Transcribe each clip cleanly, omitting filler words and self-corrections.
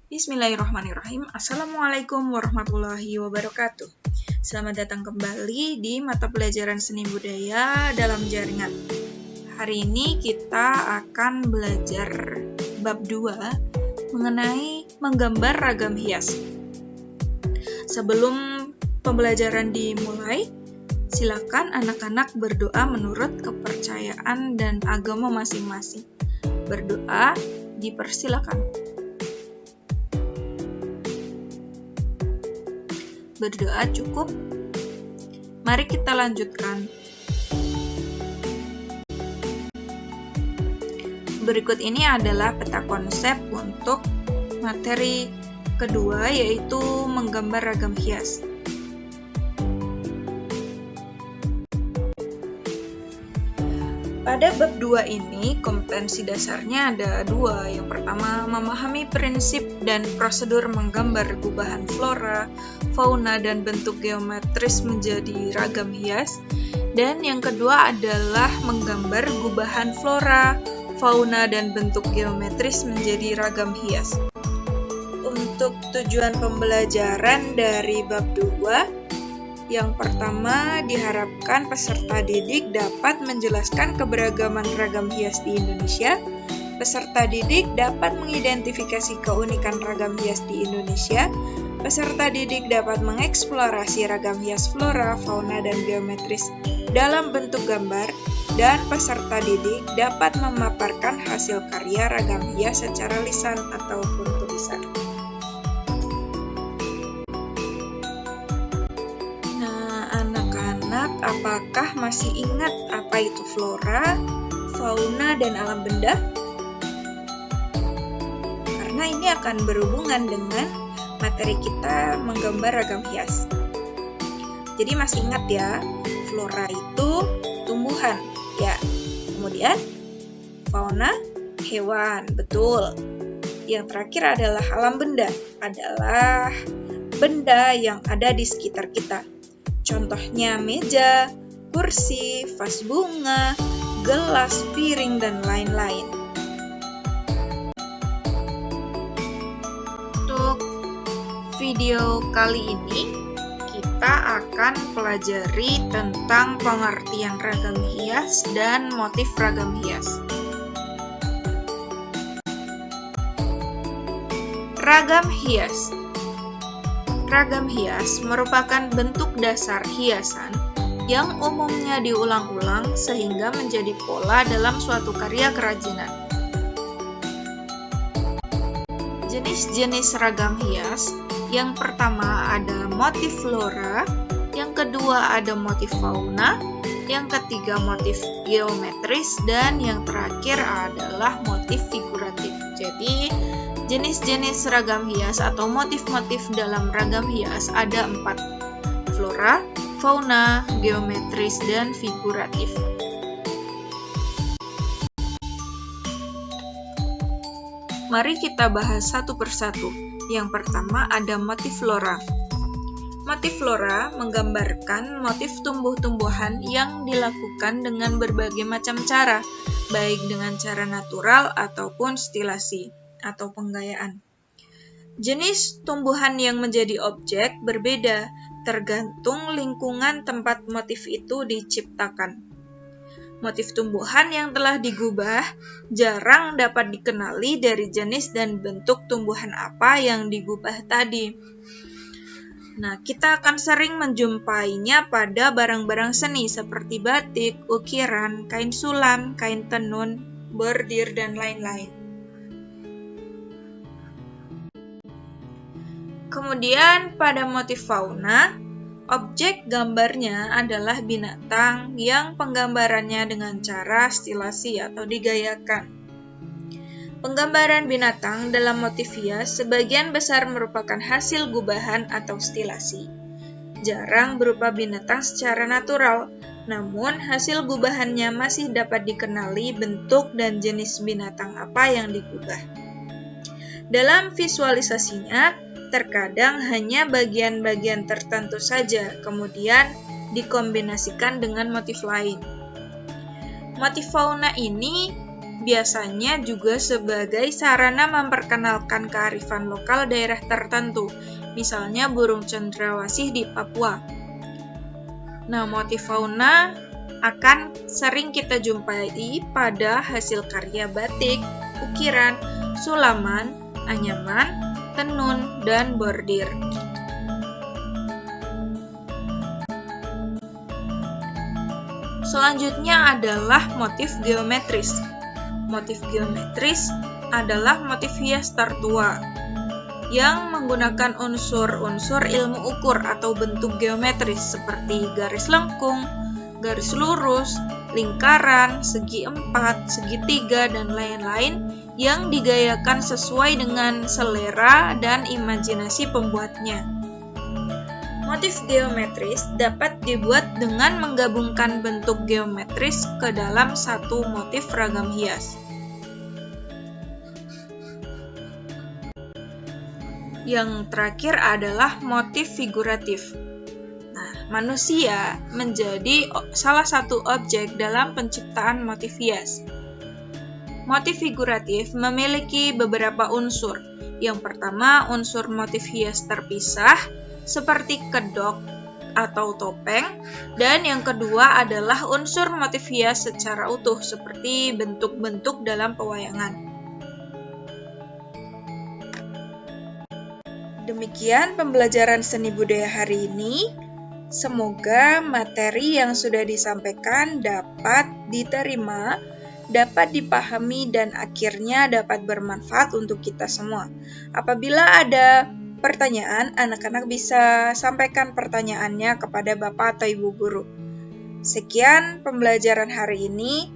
Bismillahirrahmanirrahim. Assalamualaikum warahmatullahi wabarakatuh. Selamat datang kembali di mata pelajaran seni budaya dalam jaringan. Hari ini kita akan belajar bab 2 mengenai menggambar ragam hias. Sebelum pembelajaran dimulai, silakan anak-anak berdoa menurut kepercayaan dan agama masing-masing. Berdoa dipersilakan. Berdoa cukup. Mari kita lanjutkan. Berikut ini adalah peta konsep untuk materi kedua, yaitu menggambar ragam hias. Pada bab 2 ini, kompetensi dasarnya ada 2. Yang pertama, memahami prinsip dan prosedur menggambar gubahan flora, fauna, dan bentuk geometris menjadi ragam hias. Dan yang kedua adalah menggambar gubahan flora, fauna, dan bentuk geometris menjadi ragam hias. Untuk tujuan pembelajaran dari bab 2, yang pertama, diharapkan peserta didik dapat menjelaskan keberagaman ragam hias di Indonesia. Peserta didik dapat mengidentifikasi keunikan ragam hias di Indonesia. Peserta didik dapat mengeksplorasi ragam hias flora, fauna, dan geometris dalam bentuk gambar. Dan peserta didik dapat memaparkan hasil karya ragam hias secara lisan ataupun tulisan. Apakah masih ingat apa itu flora, fauna, dan alam benda? Karena ini akan berhubungan dengan materi kita menggambar ragam hias. Jadi masih ingat ya, flora itu tumbuhan, ya. Kemudian fauna, hewan, betul. Yang terakhir adalah alam benda, adalah benda yang ada di sekitar kita. Contohnya meja, kursi, vas bunga, gelas, piring, dan lain-lain. Untuk video kali ini, kita akan pelajari tentang pengertian ragam hias dan motif ragam hias. Ragam hias. Ragam hias merupakan bentuk dasar hiasan yang umumnya diulang-ulang sehingga menjadi pola dalam suatu karya kerajinan. Jenis-jenis ragam hias, yang pertama ada motif flora, yang kedua ada motif fauna, yang ketiga motif geometris, dan yang terakhir adalah motif figuratif. Jadi, jenis-jenis ragam hias atau motif-motif dalam ragam hias ada 4. Flora, fauna, geometris, dan figuratif. Mari kita bahas satu persatu. Yang pertama ada motif flora. Motif flora menggambarkan motif tumbuh-tumbuhan yang dilakukan dengan berbagai macam cara, baik dengan cara natural ataupun stilasi atau penggayaan. Jenis tumbuhan yang menjadi objek berbeda tergantung lingkungan tempat motif itu diciptakan. Motif tumbuhan yang telah digubah jarang dapat dikenali dari jenis dan bentuk tumbuhan apa yang digubah tadi. Nah, kita akan sering menjumpainya pada barang-barang seni seperti batik, ukiran, kain sulam, kain tenun, bordir, dan lain-lain. Kemudian pada motif fauna, objek gambarnya adalah binatang yang penggambarannya dengan cara stilasi atau digayakan. Penggambaran binatang dalam motif hias sebagian besar merupakan hasil gubahan atau stilasi. Jarang berupa binatang secara natural, namun hasil gubahannya masih dapat dikenali bentuk dan jenis binatang apa yang digubah. Dalam visualisasinya, terkadang hanya bagian-bagian tertentu saja, kemudian dikombinasikan dengan motif lain. Motif fauna ini biasanya juga sebagai sarana memperkenalkan kearifan lokal daerah tertentu, misalnya burung cendrawasih di Papua. Nah, motif fauna akan sering kita jumpai pada hasil karya batik, ukiran, sulaman, anyaman, tenun, dan bordir. Selanjutnya adalah motif geometris. Motif geometris adalah motif hias tertua yang menggunakan unsur-unsur ilmu ukur atau bentuk geometris seperti garis lengkung, garis lurus, lingkaran, segi empat, segitiga, dan lain-lain yang digayakan sesuai dengan selera dan imajinasi pembuatnya. Motif geometris dapat dibuat dengan menggabungkan bentuk geometris ke dalam satu motif ragam hias. Yang terakhir adalah motif figuratif. Nah, manusia menjadi salah satu objek dalam penciptaan motif hias. Motif figuratif memiliki beberapa unsur. Yang pertama, unsur motif hias terpisah, seperti kedok atau topeng, dan yang kedua adalah unsur motif hias secara utuh, seperti bentuk-bentuk dalam pewayangan. Demikian pembelajaran seni budaya hari ini. Semoga materi yang sudah disampaikan dapat diterima, dapat dipahami, dan akhirnya dapat bermanfaat untuk kita semua. Apabila ada pertanyaan, anak-anak bisa sampaikan pertanyaannya kepada Bapak atau Ibu Guru. Sekian pembelajaran hari ini.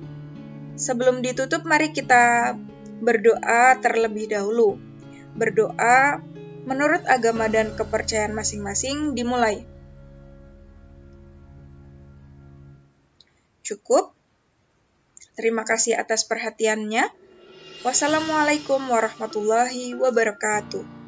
Sebelum ditutup, mari kita berdoa terlebih dahulu. Berdoa menurut agama dan kepercayaan masing-masing dimulai. Cukup. Terima kasih atas perhatiannya. Wassalamualaikum warahmatullahi wabarakatuh.